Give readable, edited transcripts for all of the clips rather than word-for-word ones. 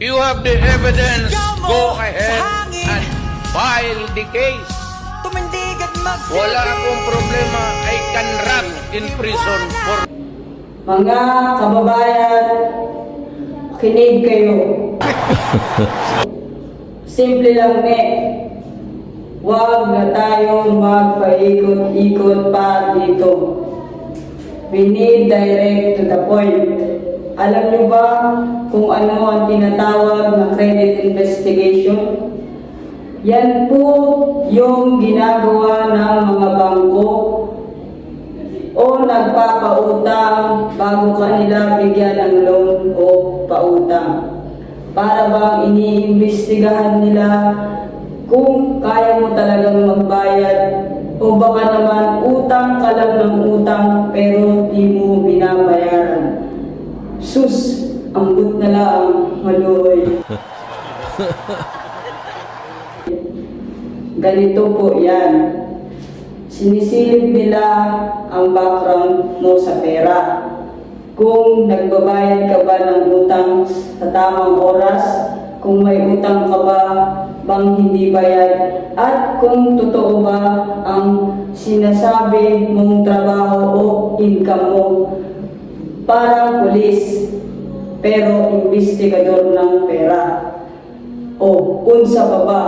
You have the evidence. Go ahead and file the case. Wala akong problema. I can rot in prison for... Mga kababayan, kinig kayo. Simple lang huwag na tayong magpaikot-ikot pa dito. We need direct to the point. Alam niyo ba kung ano ang tinatawag na credit investigation? Yan po yung ginagawa ng mga bangko o nagpapautang bago kanila bigyan ng loan o pautang. Para bang iniimbestigahan nila kung kaya mo talagang magbayad o baka naman utang ka lang ng utang pero di mo binabayaran. Sus, ambot na lang, maluoy. Ganito po yan. Sinisilip nila ang background mo sa pera. Kung nagbabayad ka ba ng utang sa tamang oras, kung may utang ka ba bang hindi bayad, at kung totoo ba ang sinasabi mong trabaho o income mo. Parang pulis, pero investigador ng pera. O, unsa pa ba?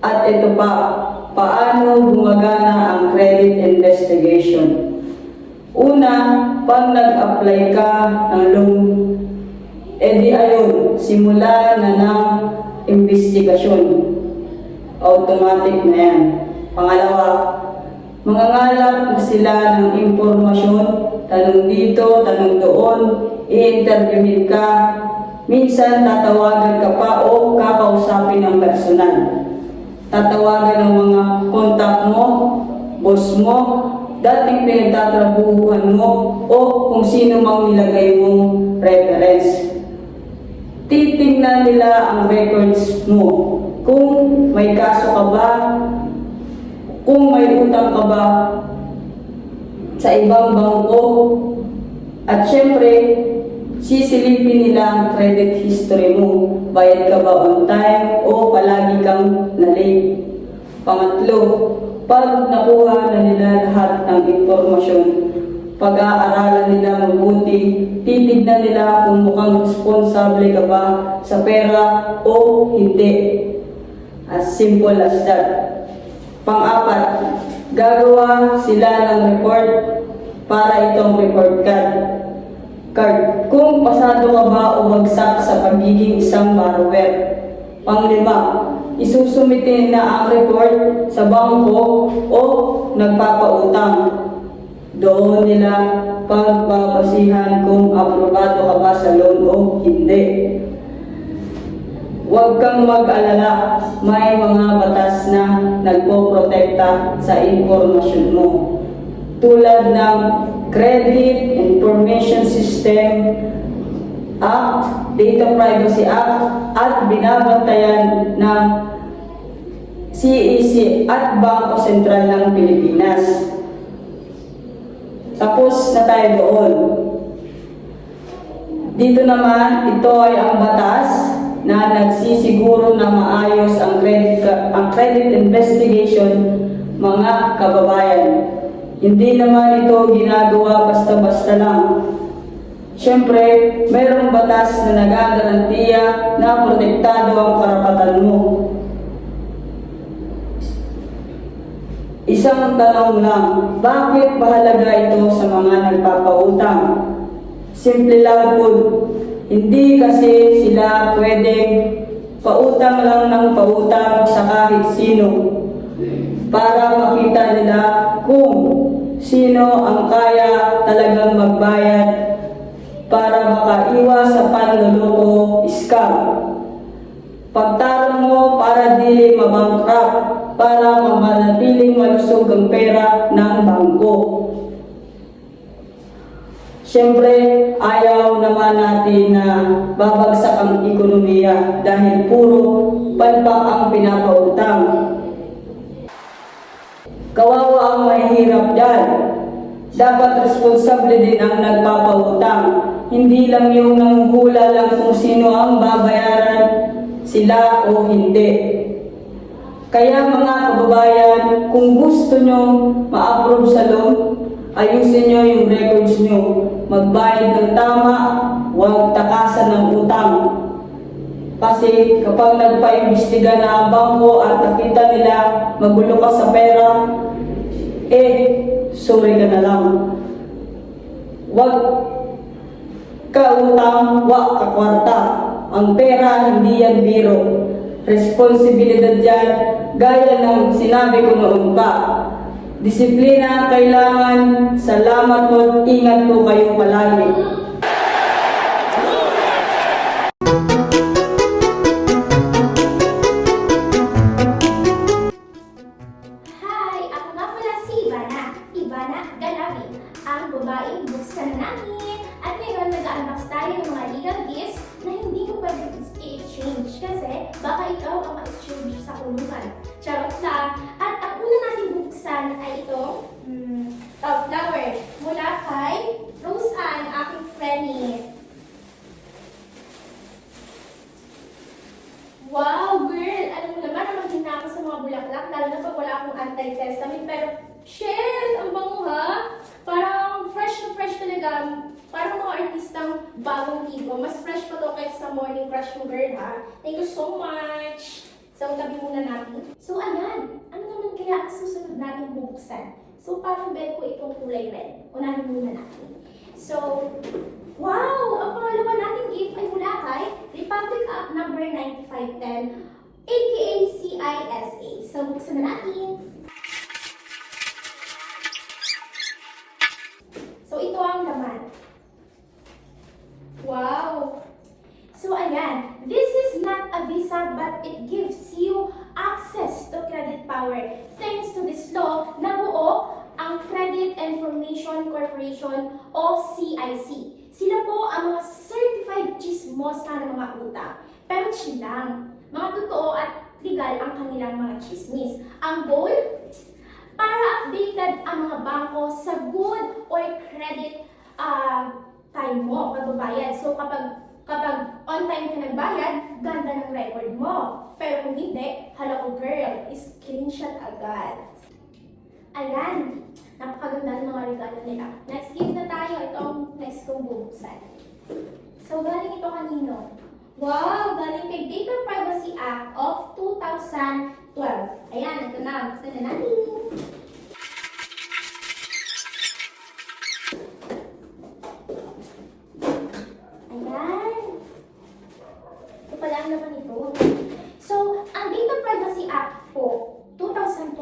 At ito pa, paano gumagana ang credit investigation? Una, pag nag-apply ka ng loan, edi ayun, simula na ng investigasyon. Automatic na yan. Pangalawa, mangangalap na sila ng impormasyon, tanong dito, tanong doon, i-interviewin ka, minsan tatawagan ka pa o kakausapin ng personal. Tatawagan ng mga kontak mo, boss mo, dating pinagtatrabuhan mo, o kung sino mang nilagay mong reference. Titingnan nila ang records mo. Kung may kaso ka ba, kung may utang ka ba sa ibang bangko, at syempre, sisilipin nila ang credit history mo. Bayad ka ba on time o palagi kang na-late? Pangatlo, pag nakuha na nila lahat ng impormasyon, pag-aaralan nila mabuti, titignan nila kung mukhang responsable ka ba sa pera o hindi. As simple as that. Pang-apat, gagawa sila ng report para itong report card. Kung pasado ka ba o bagsak sa pagiging isang borrower. Panglima, isusumite na ang report sa bangko o nagpapautang. Doon nila pagbabasihan kung aprobado ka ba sa loan o hindi. Huwag kang mag-alala, may mga batas na nagpoprotekta sa impormasyon mo. Tulad ng Credit Information System Act, Data Privacy Act, at binabantayan ng CEC at Bangko Sentral ng Pilipinas. Tapos na tayo doon. Dito naman, ito ay ang batas na nagsisiguro na maayos ang credit investigation, mga kababayan. Hindi naman ito ginagawa basta-basta lang. Siyempre, mayroong batas na nagagarantiya na protektado ang karapatan mo. Isang tanong lang, bakit mahalaga ito sa mga nagpapautang? Simple lang po, hindi kasi sila pwedeng pautang lang ng pautang sa kahit sino para makita nila kung sino ang kaya talagang magbayad para makaiwas sa panloloko, scam. Pagtarong mo para dili mabankrupt, para manatiling malusog ang pera ng bangko. Siyempre, ayaw naman natin na babagsak ang ekonomiya dahil puro palpak ang pinapautang. Kawawa ang mahihirap dyan. Dapat responsable din ang nagpapautang. hindi lang yung nanguhula lang kung sino ang babayaran, sila o hindi. Kaya mga kababayan, kung gusto nyo ma-approve sa loan, ayusin nyo yung records nyo. Magbayad ng tama, huwag takasan ng utang. Kasi kapag nagpa-imbestiga na ang bangko at nakita nila magulo ka sa pera, sorry ka na lang. Huwag ka utang, huwag ka kwarta. Ang pera, hindi yan biro. Responsibilidad yan, gaya ng sinabi ko noon pa. Disiplina ang kailangan, salamat mo, ingat po kayo palagi. Hi! Ako nga pala si Ivana Galabi, ang babaeng buksan namin. At ngayon, nag-unbox tayo ng mga legal gifts na hindi mo pwede i-exchange kasi baka ikaw ang ma-exchange sa kulungan. Charot lang! At ang una natin buksan ay itong flower mula kay Rose Ann, aking friend. Wow, girl! Alam mo naman, namagin na ako sa mga bulaklak, lalo na pag wala akong anti-testament. Pero, shit! Ang bango ha! Parang fresh na fresh talaga. Parang mga artistang bagong tipo. Mas fresh pa to kaysa sa morning crush mo, girl ha. Thank you so much! So, tabi muna natin. So, ayan. Ano naman kaya ang susunod natin bubuksan? So, parang bet ko itong kulay red. Unahin muna natin. So, wow! Ang pangalawa nating gift ay mula kay Republic Act number 9510, aka CISA. So, buksan na natin. So, ito ang laman. Wow! So, ayan. This is not a visa, but it gives you access to credit power. Thanks to this law, nabuo ang Credit Information Corporation o CIC. Sila po ang mga certified chismosa ng mga utang. Pero chill lang. Mga totoo at legal ang kanilang mga chismis. Ang goal? Para updated ang mga bangko sa good or credit time mo, pagbabayad. So kapag on time ka nagbayad, ganda ng record mo. Pero kung hindi, hala ko girl, screenshot agad. Ayan, napakaganda ng mga regalo nila. Next gift na tayo, ito ang next kong bubuksan. So, galing ito kanino? Wow, galing kay Data Privacy Act of 2012. Ayan, ito na, buksan na natin. Ayan. Ito pala ang naman ito. So, ang Data Privacy Act po, 2012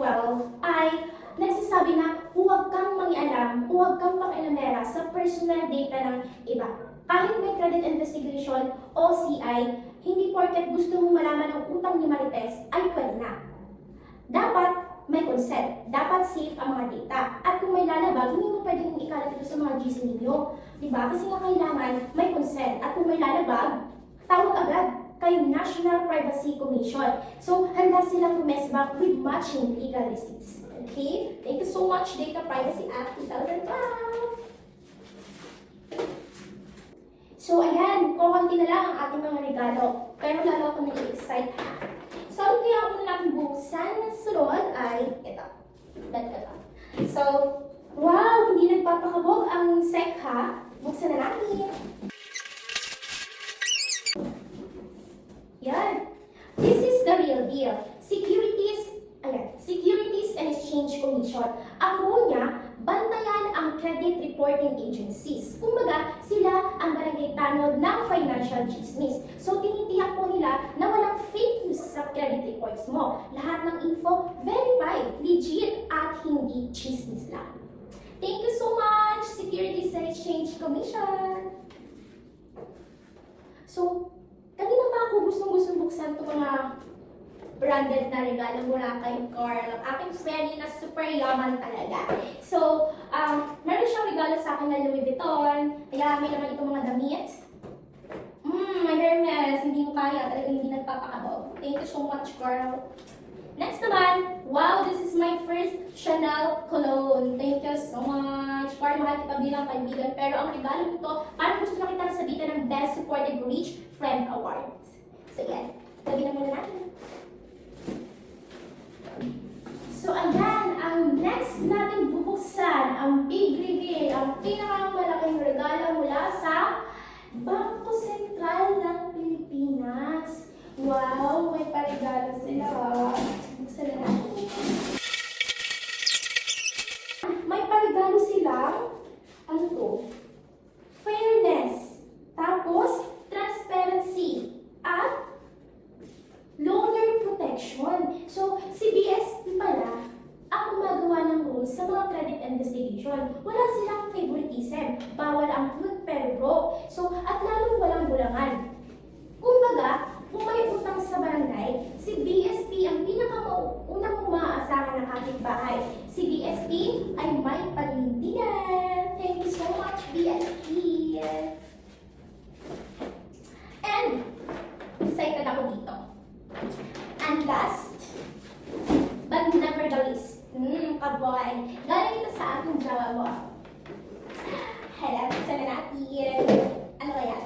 ay nagsasabi na huwag kang mangialam, huwag kang pakialamera sa personal data ng iba. Kahit may credit investigation o CI, hindi porket gusto mong malaman ang utang ni Marites ay pwede na. Dapat may consent, dapat safe ang mga data. At kung may lalabag, hindi mo pwedeng ikalat ito sa mga GC ninyo. Diba? Kasi nga kailangan may consent. At kung may lalabag, tawag agad kay National Privacy Commission. So, handa silang tumesbak with matching legal receipts. Okay? Thank you so much, Data Privacy Act 2012. So, ayan. Kukunti na lang ang ating mga regalo. Pero lalo ako nag-excite ha. So, ang kaya ako na natin buksan na sunod ay ito. Ba't ka lang? So, wow! Hindi nagpapakabog ang sec ha. Buksan na natin. Yan. This is the real deal. Securities and Exchange Commission. Ang role niya, bantayan ang credit reporting agencies. Kumbaga, sila ang barangay tanod ng financial chismis. So, tinitiyak po nila na walang fake news sa credit reports mo. Lahat ng info, verified, legit, at hindi chismis lang. Thank you so much, Securities and Exchange Commission. So, kanina pa ako gustong buksan itong mga branded na regalo mula kay Carl. Aking friend na super yaman talaga. So, meron siyang regalo sa akin na Louis Vuitton. Kaya may naman itong mga damit. My Hermes, hindi mo kaya. Talagang hindi nagpapakabog. Thank you so much, Carl. Next naman, Wow, this is my first Chanel cologne. Thank you so much. Para mahal kita bilang kaibigan. Pero ang regalo ko to, parang gusto na kitang sabitan ng Best Supportive Rich Friend Award. So yan, lagyan na muna natin. So ayan, ang next natin bubuksan, ang big reveal, ang pinakamalaking regalo mula sa Bangko Sentral ng Pilipinas. Wow, may paregalo sila. Buksan na natin. May paregalo silang, ano to? Fairness. Tapos, transparency. At loaner protection. So, si BSP pala ang gumagawa ng rules sa mga credit investigation. Wala silang favoritism. Bawal ang good pero broke. So, at lalong walang bulangan. Kumbaga, kung may utang sa barangay, si BSP ang pinakaunang umaasahan ng kapitbahay. Si BSP ay may panindigan. Thank you so much, BSP. And, excited ako dito. And last, but never the least, kaboy. Galing ito sa ating jawa mo. Hala, buksan na natin. Ano kaya?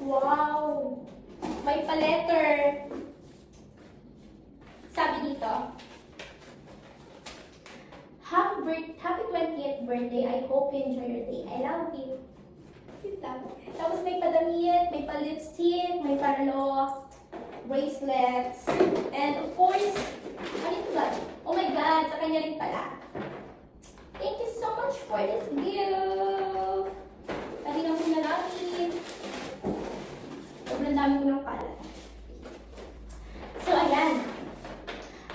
Wow! May pa-letter. Sabi dito, Happy 20th birthday. I hope you enjoy your day. I love you. Tapos may padamit, may pa-lipstick, may paralo, bracelets, and of course, ano ito ba? Oh my God, sa kanya rin pala. Thank you so much for this gift. Tari na muna natin. Sobrang dami ko ng kalat. So, ayan.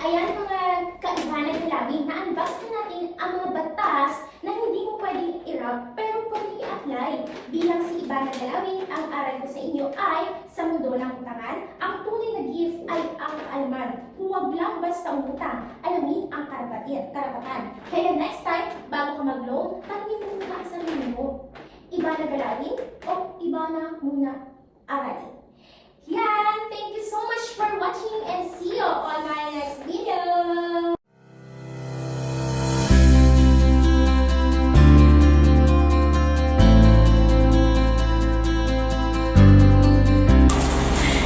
Ayan mga kaibahan namin. Na-unbox na natin ang mga batas na hindi mo pwedeng i-wrap pero pwedeng i-apply. Bilang si Ivana Galawin, ang aral ko sa inyo ay sa mundo ng utangan. Ang tunay na gift ay ang kaalaman. Huwag lang basta umutang. Alamin ang karapatan. Kaya next time, bago ka mag-loan, tanongin mo muna ang sarili mo. Ivana Galawin o Ivana muna aralin. Yan! Thank you so much for watching and see you on my next video!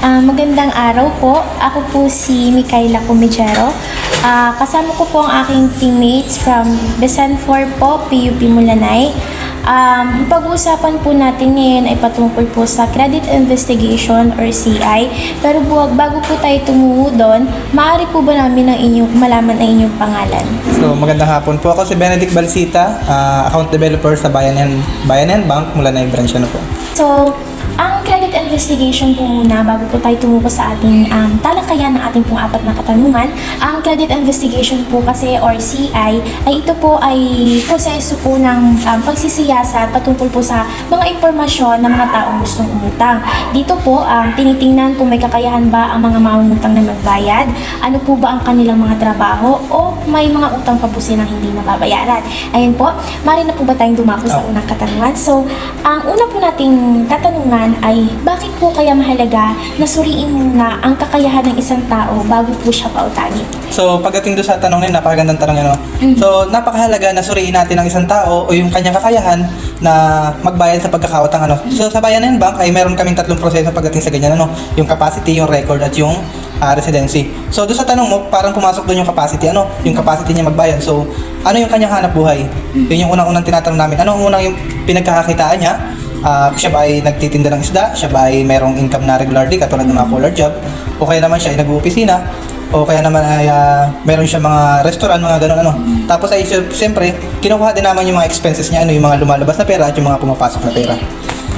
Magandang araw po. Ako po si Micaela Comijero. Kasama ko po ang aking teammates from Besan 4 po, PUP Mulanay. Pag-uusapan po natin ngayon ay patungkol po sa Credit Investigation or CI. Pero bago po tayo tumungo doon, maaari po ba namin malaman ang inyong pangalan? So, magandang hapon po. Ako si Benedict Balsita, account developer sa Bayanan Bank, Mulanay branch na po. So, ang credit investigation po muna, bago po tayo tumuko sa ating talakayan ng ating pong apat na katanungan. Ang credit investigation po kasi or CI, ay ito po ay proseso po ng pagsisiyasat patungkol po sa mga impormasyon ng mga taong gustong umutang. Dito po, tinitingnan kung may kakayahan ba ang mga mangungutang na magbayad, ano po ba ang kanilang mga trabaho, o may mga utang pa po silang hindi nababayaran. Ayan po, mari na po ba tayong dumako sa unang katanungan? So, ang una po nating katanungan ay bakit po kaya mahalaga na suriin muna ang kakayahan ng isang tao bago po siya pautangin? So, pagdating doon sa tanong nila, napakagandang tanong yan. No? So, napakahalaga na suriin natin ang isang tao o yung kanyang kakayahan na magbayad sa pagkakautang. Ano? So, sa Bayanan Bank ay meron kaming tatlong proseso pagdating sa ganyan. Ano? Yung capacity, yung record, at yung residency. So, doon sa tanong mo, parang pumasok doon yung capacity. Ano? Yung capacity niya magbayad. So, ano yung kanyang hanap buhay? Yun yung unang-unang tinatanong namin. Ano ang unang yung pinagkakakitaan niya? Siya ba ay nagtitinda ng isda? Siya ba ay merong income na regularly katulad ng mga collar job? O kaya naman siya ay nag-uopisina? O kaya naman ay meron siya mga restaurant, mga ganun ano. Tapos ay siyempre, kinukuha din naman yung mga expenses niya, ano, yung mga lumalabas na pera at yung mga pumapasok na pera.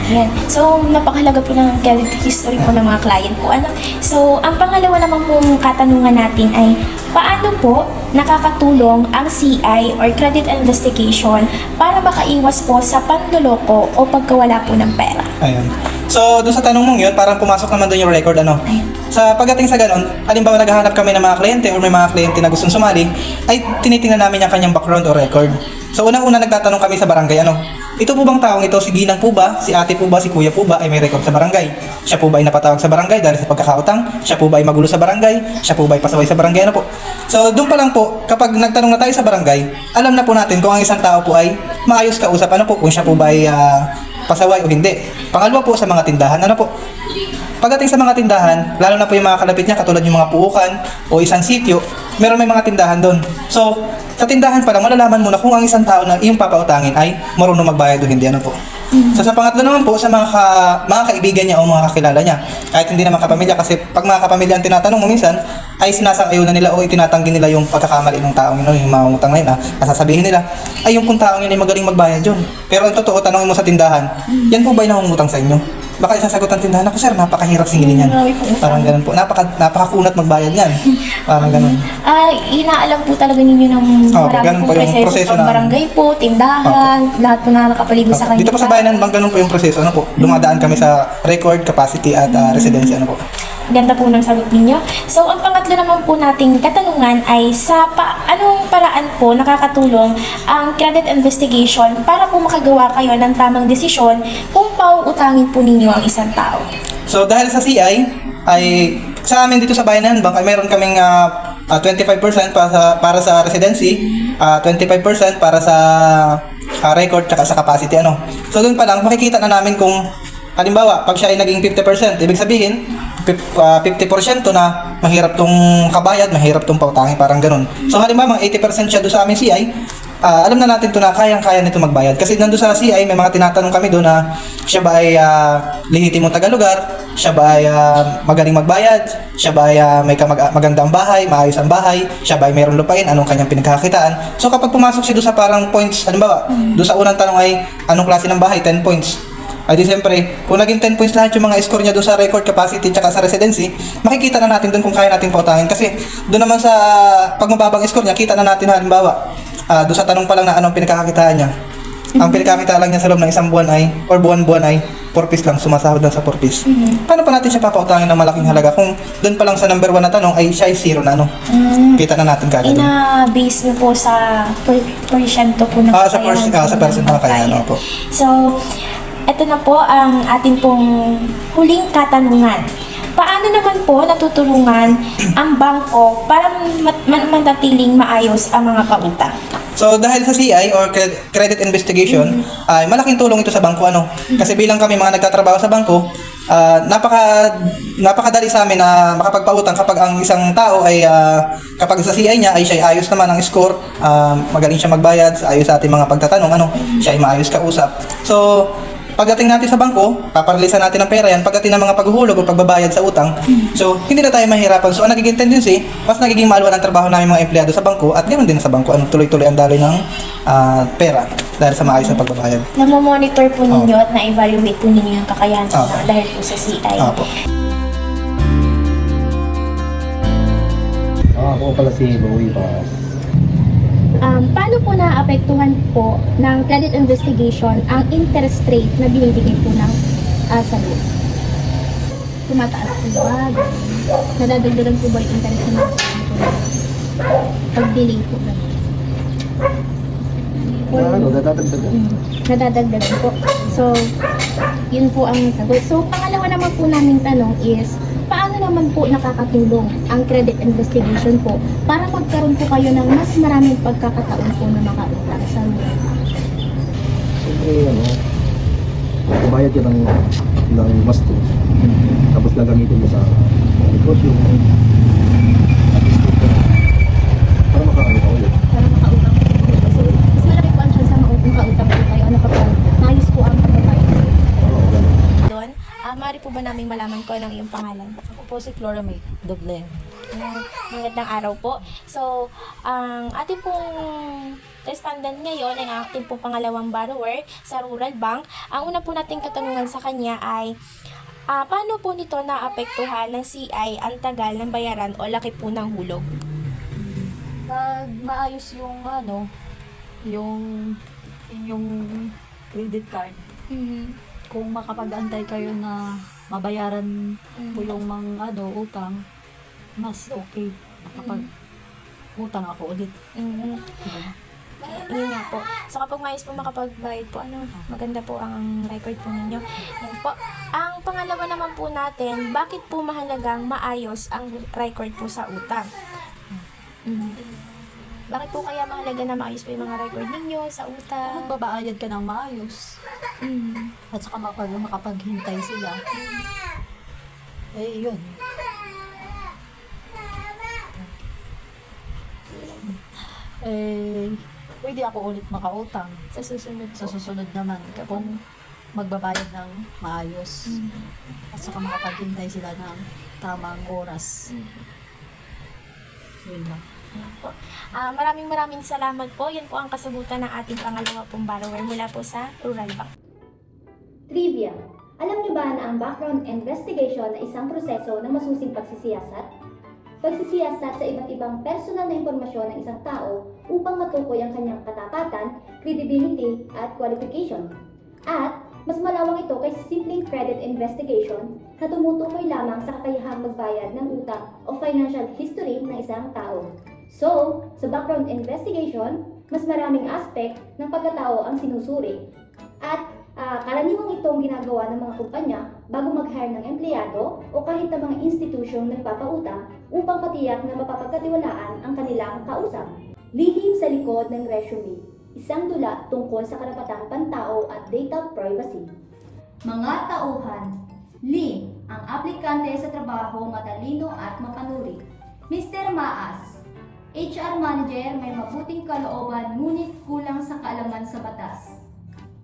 Ayan. So, napakahalaga po ng credit history po ng mga client po. Ano? So, ang pangalawa naman pong katanungan natin ay paano po nakakatulong ang CI or credit investigation para makaiwas po sa panloloko o pagkawala po ng pera? Ayun. So, doon sa tanong mong yun, parang pumasok naman doon yung record, ano. Ayun. Sa pagdating sa ganun, halimbawa naghahanap kami ng mga kliyente or may mga kliyente na gustong sumali, ay tinitingnan namin yung kanyang background o record. So, unang-una nagtatanong kami sa barangay, ano, ito po bang taong ito, si Ginang po ba, si ate po ba, si kuya po ba, ay may record sa barangay? Siya po ba ay napatawag sa barangay dahil sa pagkakautang? Siya po ba ay magulo sa barangay? Siya po ba ay pasaway sa barangay? Ano po? So, doon pa lang po, kapag nagtanong na tayo sa barangay, alam na po natin kung ang isang tao po ay maayos kausap, ano po, kung siya po ba ay pasaway o hindi. Pangalawa po sa mga tindahan, ano po? Pagdating sa mga tindahan, lalo na po yung mga kalapit niya, katulad yung mga puukan o isang sitio, meron may mga tindahan doon. So, sa tindahan pa lang, malalaman mo na kung ang isang tao na iyong papautangin ay marunong magbayad o hindi, ano po. So, sa pangatlo naman po, sa mga kaibigan niya o mga kakilala niya, kahit hindi naman kapamilya, kasi pag mga kapamilya ang tinatanong mo minsan, ay sinasang-ayunan nila o itinatanggi nila yung pagkakamali ng taong yun, yung mga utang na yun, nasasabihin nila, ay yung kung taong yun ay magaling magbayad yun. Pero ang totoo, tanongin mo sa tindahan, yan po ba ay nangungutang sa inyo? Baka isasagot ng tindahan, ako sir, napakahirap singilin yan. Parang ganun po. Napakakunat magbayad yan. Parang ganun. Inaalam po talaga ninyo ng marami ganun pong po yung proseso pag na- barangay po, tindahan, lahat po na nakapaligo sa kanya. Dito po sa bayanan, bang ganun po yung proseso, ano po? Dumadaan kami sa record, capacity at residency, ano po? Ganda po ng sagot ninyo. So, ang pangatlo naman po nating katanungan ay anong paraan po nakakatulong ang credit investigation para po makagawa kayo ng tamang desisyon kung pauutangin po ninyo ang isang tao? So, dahil sa CI, ay sa amin dito sa Bayanan Bank ay meron kaming 25% para sa residency, 25% para sa record tsaka sa capacity, ano. So, doon pa lang makikita na namin kung halimbawa, pag siya ay naging 50%, ibig sabihin 50% na mahirap tong kabayad, mahirap tong pautangin, parang ganun. So halimbawa, 80% siya doon sa aming CI, alam na natin to na kayang-kaya nito magbayad. Kasi nandun sa CI, may mga tinatanong kami doon na siya ba ay lehitimong tagalugar, siya ba ay magaling magbayad, siya ba ay may magandang bahay, maayos ang bahay, siya ba ay mayroong lupain, anong kanyang pinagkakitaan. So kapag pumasok siya doon sa parang points, halimbawa, doon sa unang tanong ay anong klase ng bahay, 10 points. Ay di siyempre, kung naging 10 points lahat yung mga score niya doon sa record, capacity, tsaka sa residency, makikita na natin doon kung kaya natin pautangin. Kasi doon naman sa pag mababang score niya, kita na natin halimbawa, doon sa tanong pa lang na anong pinagkakakitaan niya. Ang pinagkakita lang niya sa loob ng isang buwan ay, or buwan-buwan ay, 4 piece lang, sumasahod lang sa 4 piece. Paano pa natin siya papautangin ng malaking halaga kung doon pa lang sa number 1 na tanong ay siya ay 0 na, no? Kita na natin kagad doon. Ina-base niyo po sa porsyento po ng Sa percent na kaya, no po. So, ito na po ang atin pong huling katanungan. Paano naman po natutulungan ang bangko para manatiling maayos ang mga pautang? So dahil sa CI or credit investigation, ay malaking tulong ito sa bangko, ano. Kasi bilang kami mga nagtatrabaho sa bangko, napakadali sa amin na makapagpautang kapag ang isang tao ay kapag sa CI niya ay siya ay ayos naman ang score, magaling siya magbayad, ayos sa ating mga pagtatanong, ano, siya ay maayos kausap. So pagdating natin sa bangko, paparalisan natin ang pera yan pagdating ng mga paghuhulog o pagbabayad sa utang. So, hindi na tayo mahirapan. So, ang nagiging tendency, mas nagiging maluwan ang trabaho namin mga empleyado sa bangko at ganoon din sa bangko. Tuloy-tuloy ang daloy ng pera dahil sa maayos na pagbabayad. Namomonitor po ninyo at na-evaluate po ninyo yung kakayahan dahil po sa CI. Opo. Ako pala si Bowie Bas. Paano po naapektuhan po ng credit investigation ang interest rate na binibigay po ng salud? Tumataas po ba? Nadadagdagan po ba yung interest na pag-delay po ba? Dadadagdagan. Nadadagdagan po. So, yun po ang sagot. So, pangalawa naman po naming tanong is, paano naman po nakakatulong ang credit investigation po para magkaroon po kayo ng mas maraming pagkakataon po na makautang sa mga? Siyempre, kubayad ka ng masto. Tapos gagamitin mo sa negosyo. Para makaano ka ulit. Para makautang po. So, mas malaki po ang chance na makautang po kayo ano kapag maayos po ang pagbabayad. Oo, ganun. Doon, maaari po ba namin malaman ko ang iyong pangalan? Ako po si Flora May Doble. Magandang araw po. So, ang ating pong respondent ngayon ay ang ating pong pangalawang borrower sa Rural Bank. Ang una po nating katanungan sa kanya ay, paano po nito naapektuhan ng CI ang tagal ng bayaran o laki po ng hulog? Pag maayos yung yung credit card, kung makapag-antay kayo na mabayaran po yung mga utang, mas okay kapag utang ako ulit. Diba? Yun nga po. So kapag maayos po makapagbayad po, maganda po ang record po ninyo. Yan po. Ang pangalawa naman po natin, bakit po mahalagang maayos ang record po sa utang? Bakit po kaya mahalaga na maayos po yung mga record ninyo sa utang? Magbabayad ka ng maayos. At saka makapaghintay sila. Eh, yun. Pwede ako ulit makautang. Sa susunod Sa po. susunod naman, kung magbabayad ng maayos. At saka makapaghintay sila ng tamang oras. Yun lang. Po. Maraming salamat po. Yan po ang kasagutan ng ating pangalawa pong borrower mula po sa Rural Bank. Trivia. Alam niyo ba na ang background investigation ay isang proseso ng masusing pagsisiyasat? Pagsisiyasat sa iba't ibang personal na impormasyon ng isang tao upang matukoy ang kanyang katapatan, credibility, at qualification. At mas malawak ito kaysa simpleng credit investigation na tumutukoy lamang sa kakayahang magbayad ng utang o financial history ng isang tao. So, sa background investigation, mas maraming aspect ng pagkatao ang sinusuri. At karaniwang itong ginagawa ng mga kumpanya bago mag-hire ng empleyado o kahit ng mga institusyong nagpapautang upang matiyak na mapapagkatiwalaan ang kanilang kausap. Lihim sa likod ng resume, isang dula tungkol sa karapatang pantao at data privacy. Mga tauhan, Lee, ang aplikante sa trabaho matalino at mapanuri. Mr. Maas, HR Manager may mabuting kalooban ngunit kulang sa kaalaman sa batas.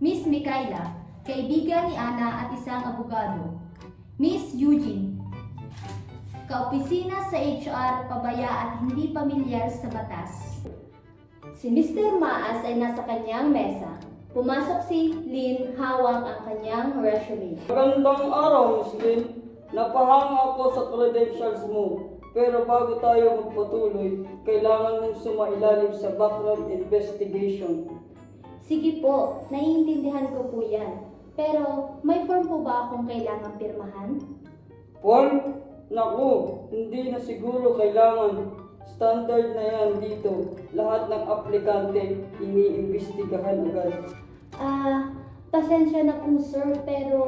Miss Mikaela, kaibigan ni Ana at isang abogado. Miss Eugene, kaopisina sa HR, pabaya at hindi pamilyar sa batas. Si Mr. Maas ay nasa kanyang mesa. Pumasok si Lynn, hawak ang kanyang resume. Magandang araw, Miss Lynn. Napahanga ako sa credentials mo. Pero bago tayo magpatuloy, kailangan mong sumailalim sa background investigation. Sige po, naiintindihan ko po yan. Pero may form po ba akong kailangang pirmahan? Form? Naku, hindi na siguro kailangan. Standard na yan dito. Lahat ng aplikante iniimbestigahan agad. Pasensya na po sir, pero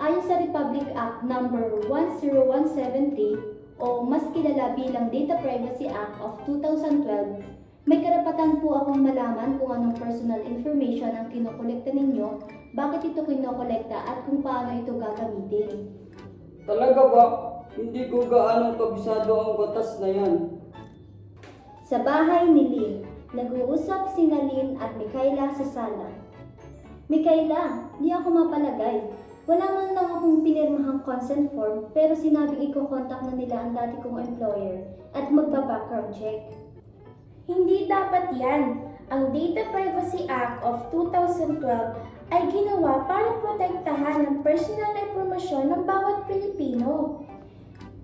ayon sa Republic Act number 10173 o mas kilala bilang Data Privacy Act of 2012, may karapatan po akong malaman kung anong personal information ang kinokolekta ninyo, bakit ito kinokolekta at kung paano ito gagamitin. Talaga ba? Hindi ko gaanong kabisado ang batas na yan. Sa bahay ni Lynn, nag-uusap si Lynn at Mikaela sa sala. Mikaela, di ako mapalagay. Wala man lang akong pinirmahang consent form pero sinabing iko-contact na nila ang dati kong employer at magpa-background check. Hindi dapat yan. Ang Data Privacy Act of 2012 ay ginawa para protektahan ang personal na impormasyon ng bawat Pilipino.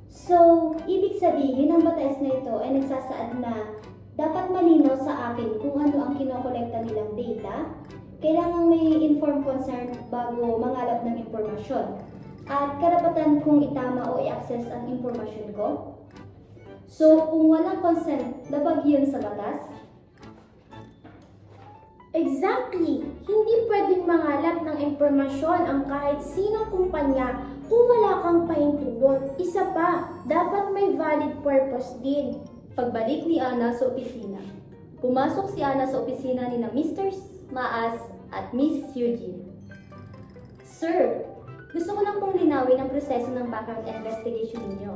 So, ibig sabihin ang batas na ito ay nagsasaad na dapat malinaw sa akin kung ano ang kinokolekta nilang data. Kailangang may informed consent bago mangalap ng impormasyon. At karapatan kong itama o i-access ang impormasyon ko. So, kung walang consent, labag yun sa batas? Exactly! Hindi pwedeng mangalap ng impormasyon ang kahit sinong kumpanya kung wala kang pahintulot. Isa pa, dapat may valid purpose din. Pagbalik ni Ana sa opisina. Pumasok si Ana sa opisina ni na Mr. Maas at Miss Eugene. Sir, gusto ko lang pong linawin ang proseso ng background investigation ninyo.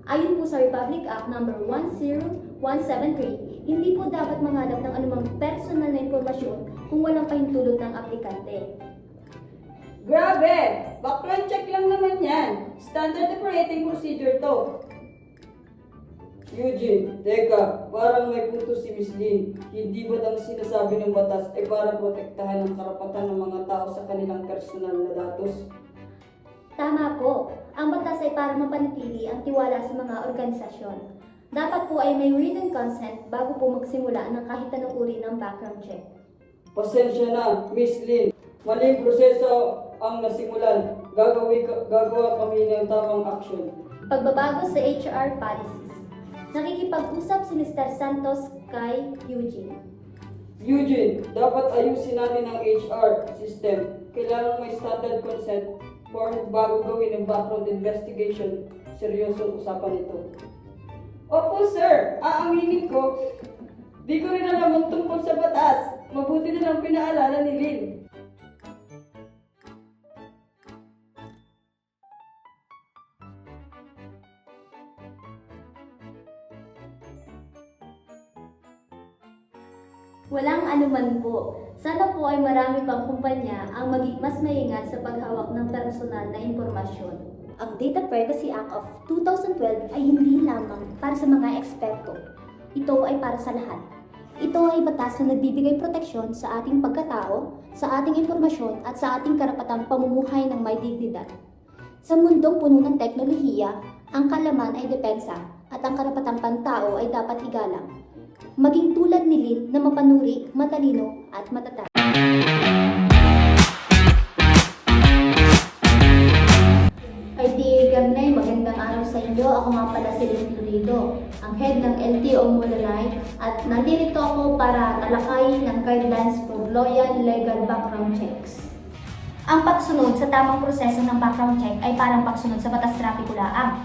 Ayon po sa Republic Act number 10173, hindi po dapat mangalap ng anumang personal na impormasyon kung walang pahintulot ng aplikante. Grabe! Background check lang naman yan. Standard operating procedure to. Eugene, teka, parang may punto si Miss Lynn. Hindi ba ang sinasabi ng batas ay para protektahan ang karapatan ng mga tao sa kanilang personal na datos? Tama po, ang batas ay para mapanatili ang tiwala sa mga organisasyon. Dapat po ay may written consent bago po magsimula ng kahit anong uri ng background check. Pasensya na, Miss Lynn. Maling proseso ang nasimulan. Gagawa kami ng tamang action. Pagbabago sa HR policies. Nakikipag-usap si Mr. Santos kay Eugene. Eugene, dapat ayusin natin ang HR system. Kailangan may standard consent form bago gawin ang background investigation. Seryosong usapan ito. Opo sir, aaminin ko. Di ko rin alam ang tungkol sa batas. Mabuti na lang pinaalala ni Lynn. Walang anuman po. Sana po ay marami pang kumpanya ang maging mas maingat sa paghawak ng personal na impormasyon. Ang Data Privacy Act of 2012 ay hindi lamang para sa mga eksperto. Ito ay para sa lahat. Ito ay batas na nagbibigay proteksyon sa ating pagkatao, sa ating impormasyon at sa ating karapatang pamumuhay ng may dignidad. Sa mundong puno ng teknolohiya, ang kalaman ay depensa at ang karapatang pantao ay dapat igalang. Maging tulad ni Lynn na mapanuri, matalino at matatag. Ay di Garnay, magandang araw sa inyo. Ako nga pala si Lynn Florido, ang head ng LTO Mulunay, at nandito ako para talakayin ang guidelines for loyal legal background checks. Ang pagsunod sa tamang proseso ng background check ay parang pagsunod sa batas trapiko laang.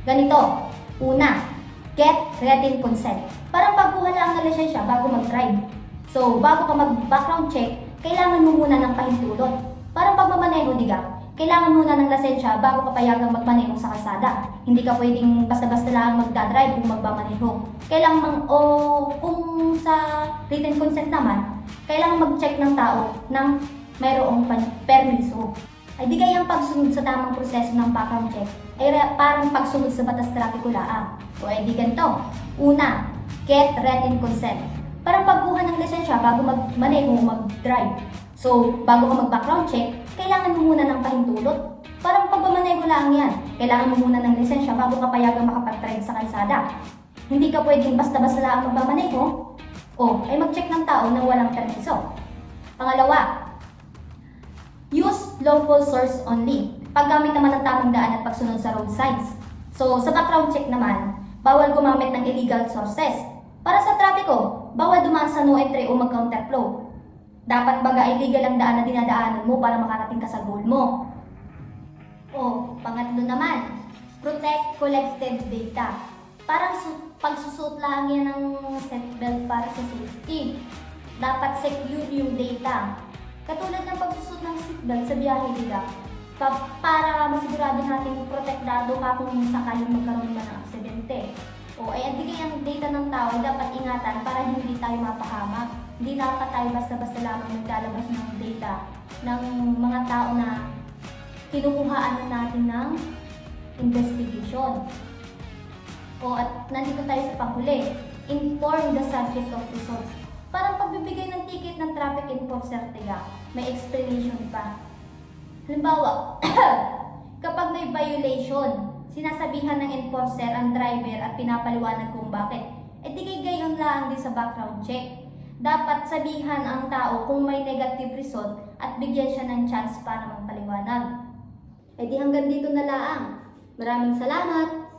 Ganito, una, get written consent. Parang pagkuha lang ng lisensya bago mag-drive. So, bago ka mag-background check, kailangan mo muna ng pahintulot. Parang pagmamaneho, diga, kailangan muna ng lisensya bago ka payagang magmaneho sa kalsada. Hindi ka pwedeng basta-basta lang magdadrive kung magmamaneho. Kailangan kung sa written consent naman, kailangan mag-check ng tao ng mayroong permiso. Ay di kayang pagsunod sa tamang proseso ng background check ay parang pagsunod sa batas trapiko laang. O ay di ganito. Una, get written consent. Parang pagkuha ng lisensya bago magmaneho, mag-drive. So, bago ka mag-background check, kailangan mo muna ng pahintulot. Parang pagmamaneho lang yan. Kailangan mo muna ng lisensya bago ka payagang makapag-drive sa kalsada. Hindi ka pwedeng basta-basta lang magmamaneho o ay mag-check ng tao na walang permiso. Pangalawa, use lawful source only. Paggamit naman ng tamang daan at pagsunod sa road signs. So, sa background check naman, bawal gumamit ng illegal sources. Para sa trapiko, bawal dumaan sa no entry o mag-counterflow. Dapat baga ay legal ang daan na dinadaanan mo para makarating ka sa goal mo. O, pangatlo naman, protect collected data. Parang pagsusot lang yan ng seatbelt para sa safety. Dapat secure yung data. Katulad ng pagsusot ng seatbelt sa biyahe nila, para masigurado natin protektado ka kung sakaling magkaroon man ng aksidente. O ay andigay ang data ng tao dapat ingatan para hindi tayo mapahamak. Hindi dapat tayo basta-basta lamang naglalabas ng data ng mga tao na kinukuhaan na natin ng investigation. O at nandito tayo sa panghuli, inform the subject of result. Parang pagbibigay ng ticket ng traffic enforcer, tiga, may explanation pa. Halimbawa, kapag may violation, sinasabihan ng enforcer ang driver at pinapaliwanag kung bakit. E di gayon lang din sa background check. Dapat sabihan ang tao kung may negative result at bigyan siya ng chance para magpaliwanag. Ay di hanggang dito na lang. Maraming salamat!